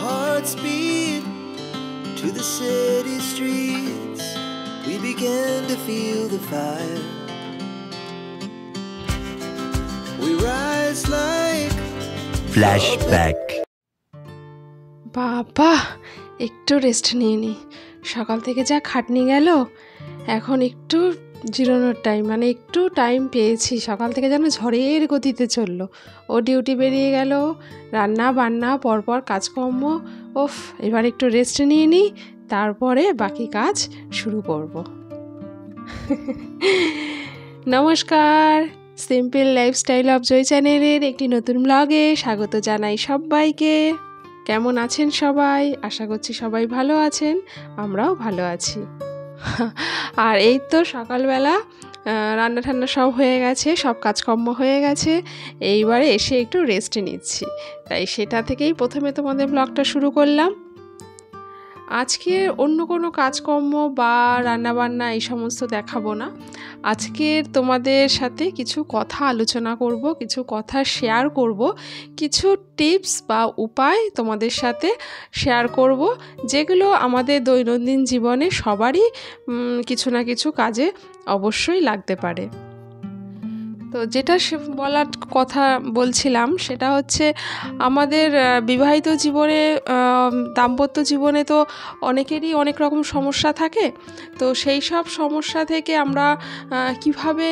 hearts beat to the city streets. We began to feel the fire. We rise like flashback. বাবা, একটু rest নিয়ে নি। সকাল থেকে যা খাটনি গেল, এখন একটু জিরানোর টাইম, মানে একটু টাইম পেয়েছি। সকাল থেকে যেন ঝড়ের গতিতে চললো। ও ডিউটি বেরিয়ে গেল, রান্না বান্না পরপর কাজকর্ম। এবার একটু রেস্ট নিয়ে নিই, তারপরে বাকি কাজ শুরু করব। নমস্কার, সিম্পল লাইফস্টাইল অফ জয় চ্যানেলের একটি নতুন ব্লগে স্বাগত জানাই সবাইকে। কেমন আছেন সবাই? আশা করছি সবাই ভালো আছেন, আমরাও ভালো আছি। আর এই তো সকালবেলা রান্না ঠান্না সব হয়ে গেছে, সব কাজকর্ম হয়ে গেছে। এইবারে এসে একটু রেস্ট নিচ্ছি, তাই সেটা থেকেই প্রথমে তোমাদের ব্লগটা শুরু করলাম। আজকে অন্য কোনো কাজকর্ম বা রান্নাবান্না এই সমস্ত দেখাবো না। আজকে তোমাদের সাথে কিছু কথা আলোচনা করব, কিছু কথা শেয়ার করব, কিছু টিপস বা উপায় তোমাদের সাথে শেয়ার করব, যেগুলো আমাদের দৈনন্দিন জীবনে সবারই কিছু না কিছু কাজে অবশ্যই লাগতে পারে। তো যেটা বলার কথা বলছিলাম সেটা হচ্ছে, আমাদের বিবাহিত জীবনে, দাম্পত্য জীবনে তো অনেকেরই অনেক রকম সমস্যা থাকে। তো সেই সব সমস্যা থেকে আমরা কিভাবে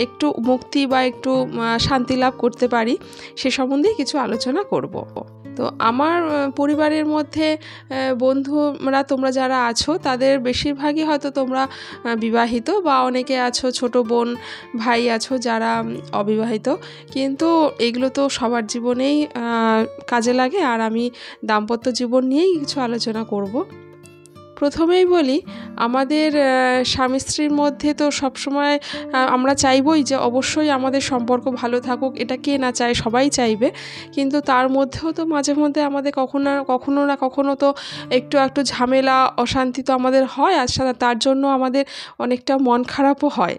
একটু মুক্তি বা একটু শান্তি লাভ করতে পারি, সে সম্বন্ধেই কিছু আলোচনা করব। তো আমার পরিবারের মধ্যে বন্ধুরা তোমরা যারা আছো, তাদের বেশিরভাগই হয়তো তোমরা বিবাহিত, বা অনেকে আছো ছোট বোন ভাই আছো যারা অবিবাহিত। কিন্তু এগুলো তো সবার জীবনেই কাজে লাগে, আর আমি দাম্পত্য জীবন নিয়েই কিছু আলোচনা করব। প্রথমেই বলি, আমাদের স্বামী স্ত্রীর মধ্যে তো সবসময় আমরা চাইবই যে অবশ্যই আমাদের সম্পর্ক ভালো থাকুক, এটা কে না চায়, সবাই চাইবে। কিন্তু তার মধ্যেও তো মাঝে মধ্যে আমাদের কখনো না কখনো তো একটু ঝামেলা অশান্তি তো আমাদের হয়, আর তার জন্য আমাদের অনেকটা মন খারাপও হয়।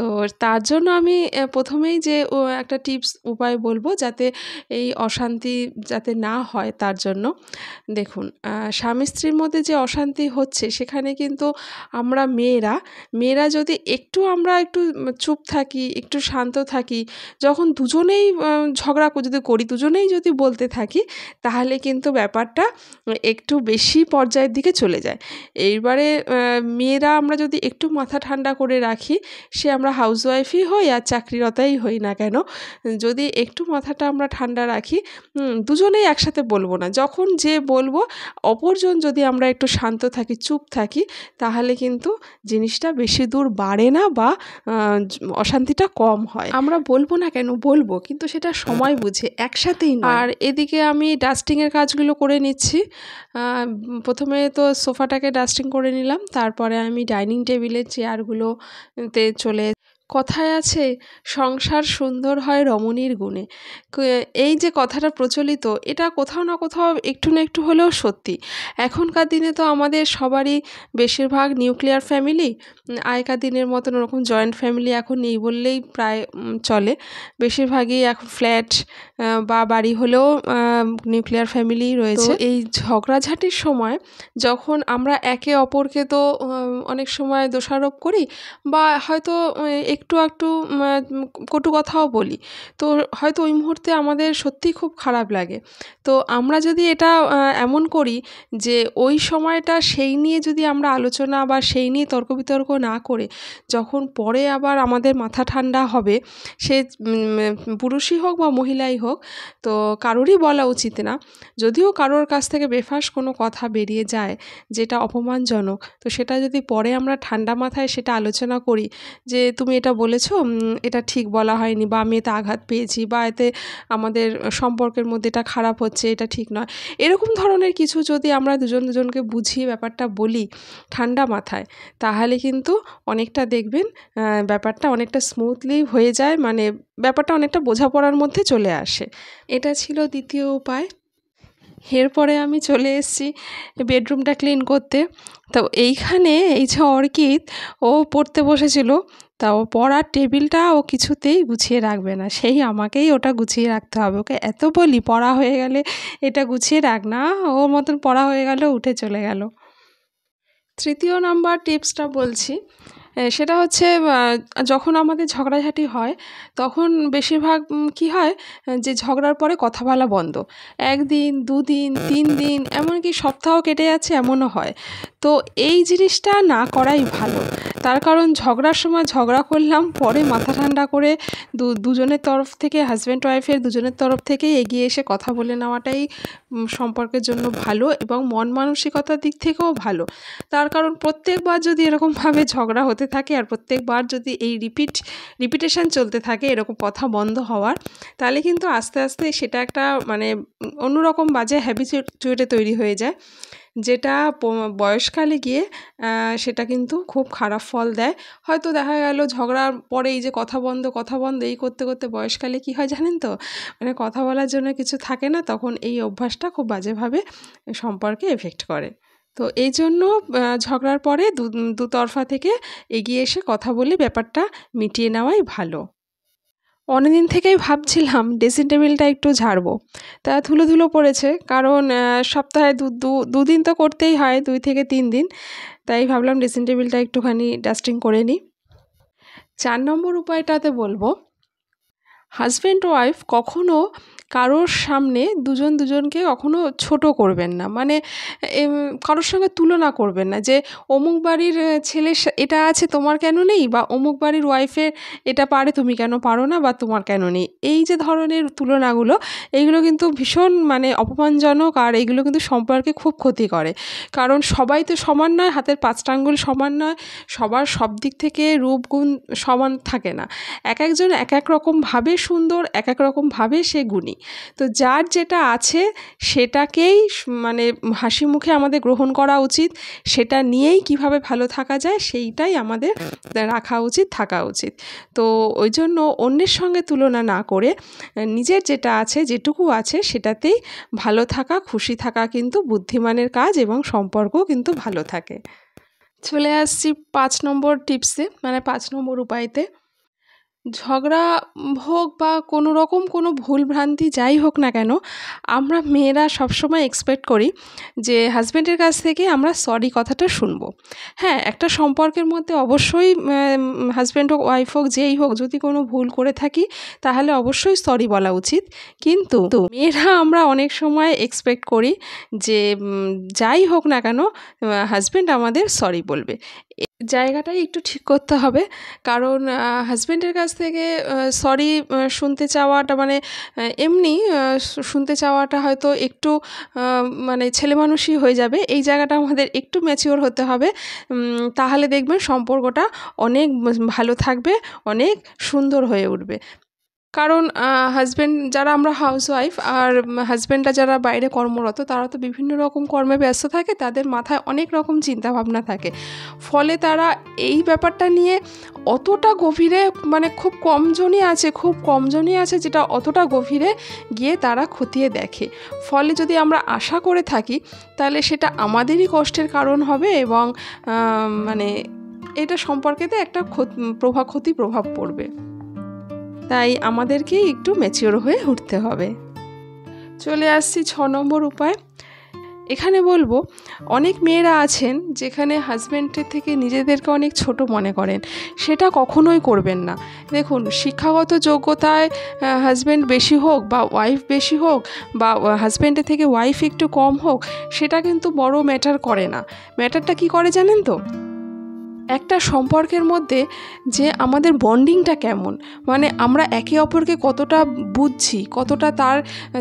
তো তার জন্য আমি প্রথমেই যে একটা টিপস উপায় বলবো, যাতে এই অশান্তি যাতে না হয় তার জন্য। দেখুন, স্বামী স্ত্রীর মধ্যে যে অশান্তি হচ্ছে, সেখানে কিন্তু আমরা মেয়েরা যদি আমরা একটু চুপ থাকি, একটু শান্ত থাকি, যখন দুজনেই ঝগড়া যদি করি, দুজনেই যদি বলতে থাকি, তাহলে কিন্তু ব্যাপারটা একটু বেশি পর্যায়ের দিকে চলে যায়। এইবারে মেয়েরা আমরা যদি একটু মাথা ঠান্ডা করে রাখি, সে আমরা হাউসওয়াইফই হই আর চাকরিরতাই হই না কেন, যদি একটু মাথাটা আমরা ঠান্ডা রাখি, দুজনেই একসাথে বলবো না, যখন যে বলবো অপরজন যদি আমরা একটু শান্ত থাকি, চুপ থাকি, তাহলে কিন্তু জিনিসটা বেশি দূর বাড়ে না, বা অশান্তিটা কম হয়। আমরা বলবো না কেন, বলবো, কিন্তু সেটা সময় বুঝে, একসাথেই নয়। আর এদিকে আমি ডাস্টিংয়ের কাজগুলো করে নিচ্ছি। প্রথমে তো সোফাটাকে ডাস্টিং করে নিলাম, তারপরে আমি ডাইনিং টেবিলের চেয়ারগুলোতে চলে। কথায় আছে, সংসার সুন্দর হয় রমণীর গুণে। এই যে কথাটা প্রচলিত, এটা কোথাও না কোথাও একটু না একটু হলেও সত্যি। এখনকার দিনে তো আমাদের সবারই বেশিরভাগ নিউক্লিয়ার ফ্যামিলি, আগেকার দিনের মতন ওরকম জয়েন্ট ফ্যামিলি এখন নেই বললেই প্রায় চলে। বেশিরভাগই এখন ফ্ল্যাট বা বাড়ি হলেও নিউক্লিয়ার ফ্যামিলি রয়েছে। এই ঝগড়াঝাটির সময় যখন আমরা একে অপরকে তো অনেক সময় দোষারোপ করি, বা হয়তো একটু কটু কথাও বলি, তো হয়তো ওই মুহূর্তে আমাদের সত্যিই খুব খারাপ লাগে। তো আমরা যদি এটা এমন করি যে ওই সময়টা সেই নিয়ে যদি আমরা আলোচনা বা সেই নিয়ে তর্ক বিতর্ক না করে, যখন পরে আবার আমাদের মাথা ঠান্ডা হবে, সে পুরুষই হোক বা মহিলাই হোক, তো কারোরই বলা উচিত না। যদিও কারোর কাছ থেকে বেফাঁস কোনো কথা বেরিয়ে যায় যেটা অপমানজনক, তো সেটা যদি পরে আমরা ঠান্ডা মাথায় সেটা আলোচনা করি, যে তুমি এটা বলেছো, এটা ঠিক বলা হয়নি, বা আমি এতে আঘাত পেয়েছি, বা এতে আমাদের সম্পর্কের মধ্যে এটা খারাপ হচ্ছে, এটা ঠিক নয়, এরকম ধরনের কিছু যদি আমরা দুজনকে বুঝিয়ে ব্যাপারটা বলি ঠান্ডা মাথায়, তাহলে কিন্তু অনেকটা দেখবেন ব্যাপারটা অনেকটা স্মুথলি হয়ে যায়, মানে ব্যাপারটা অনেকটা বোঝাপড়ার মধ্যে চলে আসে। এটা ছিল দ্বিতীয় উপায়। এরপরে আমি চলে এসেছি বেডরুমটা ক্লিন করতে। তো এইখানে এই যে অর্কিড, ও পড়তে বসেছিল, তাও পড়ার টেবিলটা ও কিছুতেই গুছিয়ে রাখবে না, সেই আমাকেই ওটা গুছিয়ে রাখতে হবে। ওকে এত বলি পড়া হয়ে গেলে এটা গুছিয়ে রাখ, না ওর মতন পড়া হয়ে গেল উঠে চলে গেল। তৃতীয় নাম্বার টিপসটা বলছি, সেটা হচ্ছে যখন আমাদের ঝগড়াঝাটি হয় তখন বেশিরভাগ কি হয় যে ঝগড়ার পরে কথা বলা বন্ধ, 1 দিন 2 দিন 3 দিন এমনকি সপ্তাহ কেটে যাচ্ছে এমনও হয়। তো এই জিনিসটা না করাই ভালো। তার কারণ ঝগড়ার সময় ঝগড়া করলাম, পরে মাথা ঠান্ডা করে দুজনের তরফ থেকে, হাজব্যান্ড ওয়াইফের দুজনের তরফ থেকেই এগিয়ে এসে কথা বলে নেওয়াটাই সম্পর্কের জন্য ভালো এবং মন মানসিকতার দিক থেকেও ভালো। তার কারণ প্রত্যেকবার যদি এরকমভাবে ঝগড়া হতে থাকে আর প্রত্যেকবার যদি এই রিপিটেশন চলতে থাকে এরকম কথা বন্ধ হওয়ার, তাহলে কিন্তু আস্তে আস্তে সেটা একটা মানে অন্যরকম বাজে হ্যাবিচুয়েটে তৈরি হয়ে যায়, যেটা বয়সকালে গিয়ে সেটা কিন্তু খুব খারাপ ফল দেয়। হয়তো দেখা গেল ঝগড়ার পরে এই যে কথা বন্ধ এই করতে করতে বয়সকালে কি হয় জানেন তো, মানে কথা বলার জন্য কিছু থাকে না, তখন এই অভ্যাসটা খুব বাজেভাবে সম্পর্কে এফেক্ট করে। তো এই জন্য ঝগড়ার পরে দুতরফা থেকে এগিয়ে এসে কথা বলে ব্যাপারটা মিটিয়ে নেওয়াই ভালো। অনেকদিন থেকেই ভাবছিলাম ড্রেসিং টেবিলটা একটু ঝাড়বো, তা ধুলো পড়েছে, কারণ সপ্তাহে দুদিন তো করতেই হয়, 2 থেকে 3 দিন, তাই ভাবলাম ড্রেসিং টেবিলটা একটুখানি ডাস্টিং করে নিই। 4 নম্বর উপায়টাতে বলবো, হাজব্যান্ড ওয়াইফ কখনো কারোর সামনে দুজনকে কখনো ছোট করবেন না, মানে কারোর সঙ্গে তুলনা করবেন না যে অমুক বাড়ির ছেলের এটা আছে তোমার কেন নেই, বা অমুক বাড়ির ওয়াইফের এটা পারে তুমি কেন পারো না, বা তোমার কেন নেই। এই যে ধরনের তুলনাগুলো, এইগুলো কিন্তু ভীষণ মানে অপমানজনক, আর এইগুলো কিন্তু সম্পর্কে খুব ক্ষতি করে। কারণ সবাই তো সমান নয়, হাতের 5টা আঙ্গুল সমান নয়, সবার সব দিক থেকে রূপগুণ সমান থাকে না, একজন এক এক রকমভাবে সুন্দর, এক এক রকমভাবে সে গুণী। তো যার যেটা আছে সেটাকেই মানে হাসি মুখে আমাদের গ্রহণ করা উচিত, সেটা নিয়েই কিভাবে ভালো থাকা যায় সেইটাই আমাদের রাখা উচিত, থাকা উচিত। তো ওই জন্য অন্যের সঙ্গে তুলনা না করে নিজের যেটা আছে, যেটুকু আছে সেটাতেই ভালো থাকা, খুশি থাকা কিন্তু বুদ্ধিমানের কাজ, এবং সম্পর্কও কিন্তু ভালো থাকে। চলে আসছি 5 নম্বর টিপসে, মানে 5 নম্বর উপায়তে। ঝগড়া হোক বা কোনো রকম কোনো ভুলভ্রান্তি যাই হোক না কেন, আমরা মেয়েরা সবসময় এক্সপেক্ট করি যে হাজব্যান্ডের কাছ থেকে আমরা সরি কথাটা শুনবো। হ্যাঁ, একটা সম্পর্কের মধ্যে অবশ্যই হাজব্যান্ড হোক, ওয়াইফ হোক, যেই হোক, যদি কোনো ভুল করে থাকি তাহলে অবশ্যই সরি বলা উচিত। কিন্তু মেয়েরা আমরা অনেক সময় এক্সপেক্ট করি যে যাই হোক না কেন হাজব্যান্ড আমাদের সরি বলবে। জায়গাটাই একটু ঠিক করতে হবে, কারণ হাজব্যান্ডের কাছ থেকে সরি শুনতে চাওয়াটা মানে এমনি শুনতে চাওয়াটা হয়তো একটু মানে ছেলেমানুষই হয়ে যাবে। এই জায়গাটা আমাদের একটু ম্যাচিওর হতে হবে, তাহলে দেখবেন সম্পর্কটা অনেক ভালো থাকবে, অনেক সুন্দর হয়ে উঠবে। কারণ হাজব্যান্ড যারা আমরা হাউসওয়াইফ আর হাজব্যান্ডরা যারা বাইরে কর্মরত, তারা তো বিভিন্ন রকম কর্মে ব্যস্ত থাকে, তাদের মাথায় অনেক রকম চিন্তাভাবনা থাকে, ফলে তারা এই ব্যাপারটা নিয়ে অতটা গভীরে, মানে খুব কমজনই আছে যেটা অতটা গভীরে গিয়ে তারা খতিয়ে দেখে। ফলে যদি আমরা আশা করে থাকি তাহলে সেটা আমাদেরই কষ্টের কারণ হবে, এবং মানে এটা সম্পর্কেতে একটা ক্ষতি প্রভাব পড়বে। তাই আমাদেরকেই একটু ম্যাচিওর হয়ে উঠতে হবে। চলে আসছি 6 নম্বর উপায়। এখানে বলবো, অনেক মেয়েরা আছেন যেখানে হাজব্যান্ডের থেকে নিজেদেরকে অনেক ছোট মনে করেন, সেটা কখনোই করবেন না। দেখুন, শিক্ষাগত যোগ্যতায় হাজব্যান্ড বেশি হোক বা ওয়াইফ বেশি হোক, বা হাজব্যান্ডের থেকে ওয়াইফ একটু কম হোক, সেটা কিন্তু বড় ম্যাটার করে না। ম্যাটারটা কি করে জানেন তো, একটা সম্পর্কের মধ্যে যে আমাদের বন্ডিংটা কেমন, মানে আমরা একে অপরকে কতটা বুঝছি, কতটা তার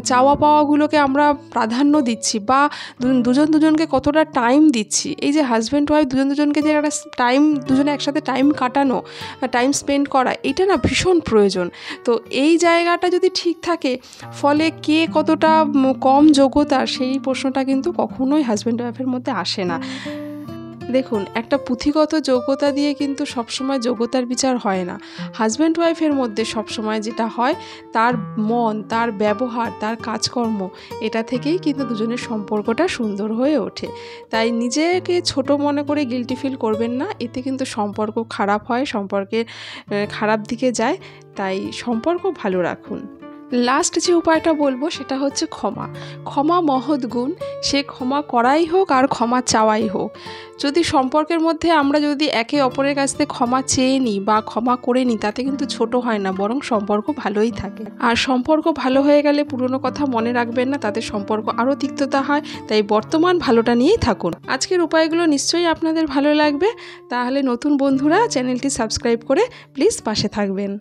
চাওয়া পাওয়াগুলোকে আমরা প্রাধান্য দিচ্ছি, বা দুজনকে কতটা টাইম দিচ্ছি। এই যে হাজব্যান্ড ওয়াইফ দুজনকে যে একটা টাইম, দুজনে একসাথে টাইম কাটানো, টাইম স্পেন্ড করা, এটা না ভীষণ প্রয়োজন। তো এই জায়গাটা যদি ঠিক থাকে, ফলে কে কতটা কম যোগ্যতা সেই প্রশ্নটা কিন্তু কখনোই হাজব্যান্ড ওয়াইফের মধ্যে আসে না। দেখুন, একটা পুঁথিগত যোগ্যতা দিয়ে কিন্তু সবসময় যোগ্যতার বিচার হয় না। হাজব্যান্ড ওয়াইফের মধ্যে সবসময় যেটা হয়, তার মন, তার ব্যবহার, তার কাজকর্ম, এটা থেকেই কিন্তু দুজনের সম্পর্কটা সুন্দর হয়ে ওঠে। তাই নিজেকে ছোট মনে করে গিল্টি ফিল করবেন না, এতে কিন্তু সম্পর্ক খারাপ হয়, সম্পর্কের খারাপ দিকে যায়। তাই সম্পর্ক ভালো রাখুন। লাস্ট যে উপায়টা বলবো সেটা হচ্ছে ক্ষমা। ক্ষমা মহৎ গুণ, সে ক্ষমা করাই হোক আর ক্ষমা চাওয়াই হোক। যদি সম্পর্কের মধ্যে আমরা যদি একে অপরের কাছ থেকে ক্ষমা চেয়ে নিই বা ক্ষমা করে নিই, তাতে কিন্তু ছোট হয় না, বরং সম্পর্ক ভালোই থাকে। আর সম্পর্ক ভালো হয়ে গেলে পুরনো কথা মনে রাখবেন না, তাতে সম্পর্ক আরও তিক্ততা হয়। তাই বর্তমান ভালোটা নিয়েই থাকুন। আজকের উপায়গুলো নিশ্চয়ই আপনাদের ভালো লাগবে। তাহলে নতুন বন্ধুরা চ্যানেলটি সাবস্ক্রাইব করে প্লিজ পাশে থাকবেন।